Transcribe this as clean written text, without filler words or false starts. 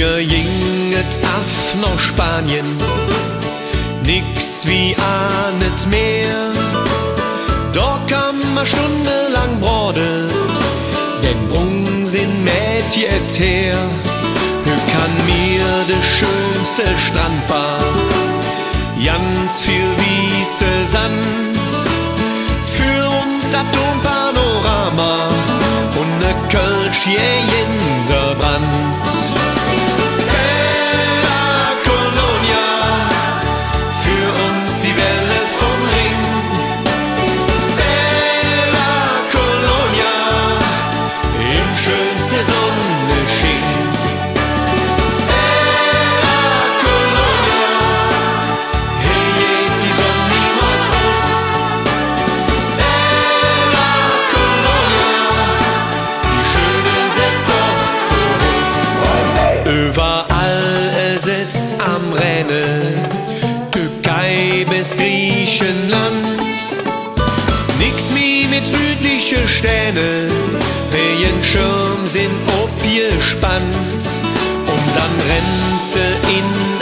Wir ginget af nach Spanien, nix wie ahnet mehr. Da kann man stundenlang brode, denn Brungen sind Mädchen her. Hü kann mir de schönste Strandbar, ganz viel wiese Sand, für uns dat Panorama und ne Kölsch in der Brand. Überall ist am Rennen, Türkei bis Griechenland. Nix mehr mit südliche Städte, Regenschirm sind abgespannt. Und dann rennst du in